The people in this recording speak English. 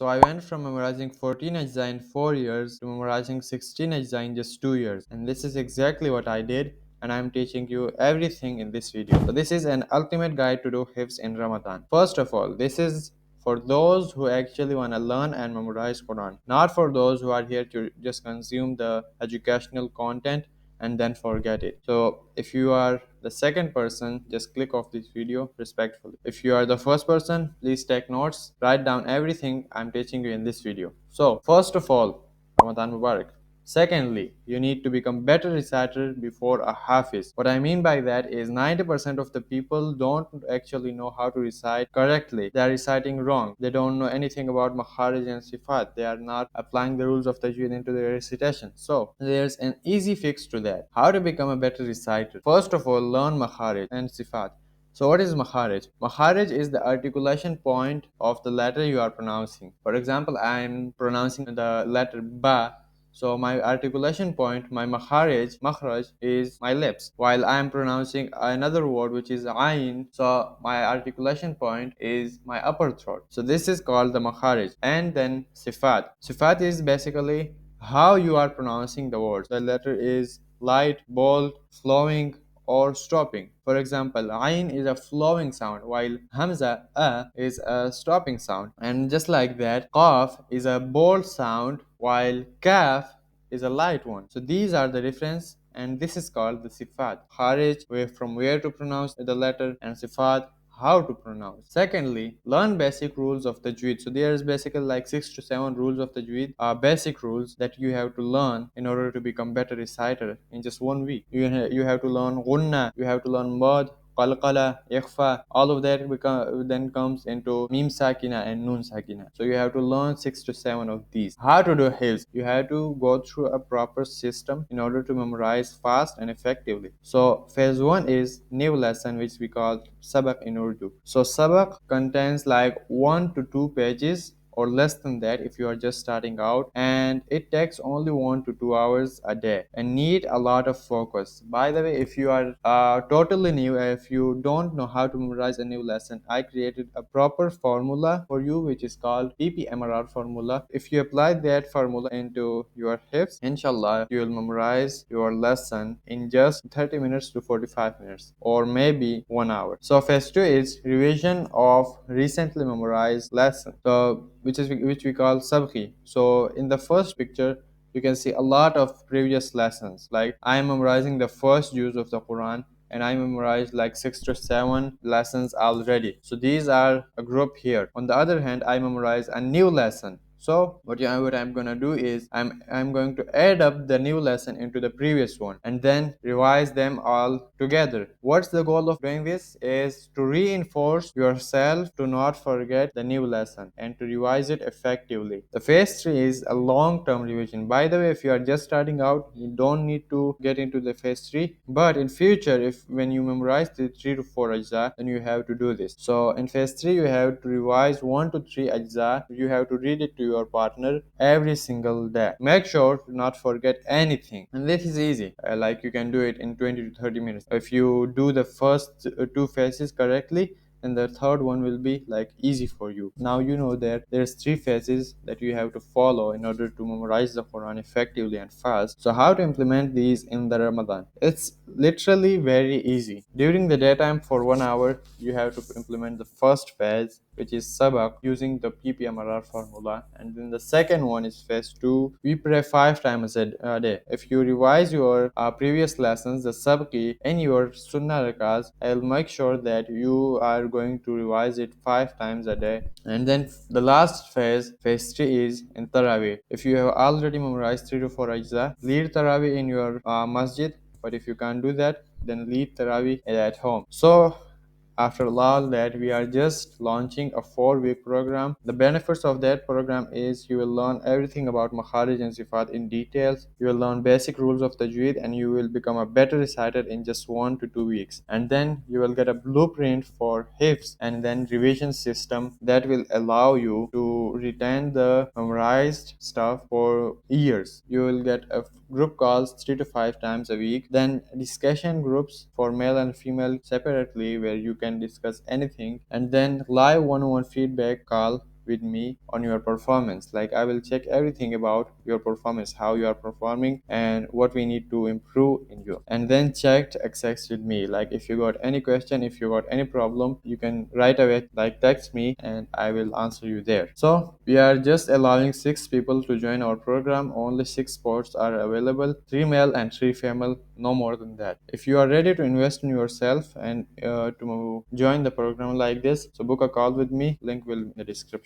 So I went from memorizing 14 ajza in 4 years to memorizing 16 ajza in just 2 years. And this is exactly what I did, and I'm teaching you everything in this video. So this is an ultimate guide to do hifz in Ramadan. First of all, this is for those who actually want to learn and memorize Quran, not for those who are here to just consume the educational content and then forget it. So if you are the second person, just click off this video respectfully. If you are the first person, please take notes, write down everything I'm teaching you in this video. So first of all, Ramadan Mubarak. Secondly, you need to become better reciter before a Hafiz. What I mean by that is 90% of the people don't actually know how to recite correctly. They are reciting wrong. They don't know anything about Makharij and Sifat. They are not applying the rules of Tajweed into their recitation. So, there's an easy fix to that. How to become a better reciter? First of all, learn Makharij and Sifat. So what is Makharij? Makharij is the articulation point of the letter you are pronouncing. For example, I am pronouncing the letter Ba, so my articulation point, my makharaj is my lips. While I am pronouncing another word which is ayn, so my articulation point is my upper throat. So this is called the makharaj. And then sifat. Sifat is basically how you are pronouncing the words. The letter is light, bold, flowing, or stopping. For example, Ain is a flowing sound, while Hamza is a stopping sound. And just like that, Qaf is a bold sound, while Kaf is a light one. So these are the difference, and this is called the Sifat. Kharij, from where to pronounce the letter, and Sifat, how to pronounce. Secondly, learn basic rules of Tajweed. So there's basically like 6 to 7 rules of Tajweed, basic rules that you have to learn in order to become better reciter in just 1 week. You have to learn gunna, you have to learn mud, qalqala, ikhfa, all of that then comes into mim sakina and nun sakina. So you have to learn 6 to 7 of these. How to do hifz? You have to go through a proper system in order to memorize fast and effectively. So phase 1 is new lesson, which we call sabak in Urdu. So sabak contains like 1 to 2 pages or less than that if you are just starting out, and it takes only 1 to 2 hours a day and need a lot of focus. By the way, if you are totally new, if you don't know how to memorize a new lesson, I created a proper formula for you which is called PPMRR formula. If you apply that formula into your hips, inshallah you will memorize your lesson in just 30 minutes to 45 minutes or maybe 1 hour. So phase 2 is revision of recently memorized lesson. So which we call sabki. So in the first picture, you can see a lot of previous lessons. Like I am memorizing the first juz of the Quran, and I memorized like 6 to 7 lessons already. So these are a group here. On the other hand, I memorize a new lesson. So what I'm gonna do is I'm going to add up the new lesson into the previous one and then revise them all together. What's the goal of doing this? Is to reinforce yourself to not forget the new lesson and to revise it effectively. The phase 3 is a long-term revision. By the way, if you are just starting out, you don't need to get into the phase 3. But in future, if when you memorize the 3 to 4 ajza, then you have to do this. So in phase 3, you have to revise 1 to 3 ajza. You have to read it to your partner every single day. Make sure to not forget anything. And this is easy. Like you can do it in 20 to 30 minutes. If you do the first two phases correctly, and the third one will be like easy for you. Now you know that there's 3 phases that you have to follow in order to memorize the Quran effectively and fast. So how to implement these in the Ramadan? It's literally very easy. During the daytime for 1 hour, you have to implement the first phase, which is sabak, using the PPMRR formula, and then the second one is phase 2. We pray 5 times a day. If you revise your previous lessons, the sabki in your sunnah rakas, I'll make sure that you are going to revise it 5 times a day. And then the last phase, phase 3, is in Tarawih. If you have already memorized 3 to 4 ajza, lead Tarawih in your masjid. But if you can't do that, then lead Tarawih at home. So after all that, we are just launching a 4-week program. The benefits of that program is you will learn everything about Makharij and Sifat in details. You will learn basic rules of Tajweed, and you will become a better reciter in just 1 to 2 weeks. And then you will get a blueprint for Hifz and then revision system that will allow you to retain the memorized stuff for years. You will get a group calls 3 to 5 times a week, then discussion groups for male and female separately where you can discuss anything, and then live one-on-one feedback call with me on your performance. Like I will check everything about your performance, how you are performing and what we need to improve in you. And then check access with me. Like if you got any question, if you got any problem, you can right away like text me and I will answer you there. So we are just allowing 6 people to join our program. Only 6 spots are available, 3 male and 3 female, no more than that. If you are ready to invest in yourself and to join the program like this, so book a call with me. Link will be in the description.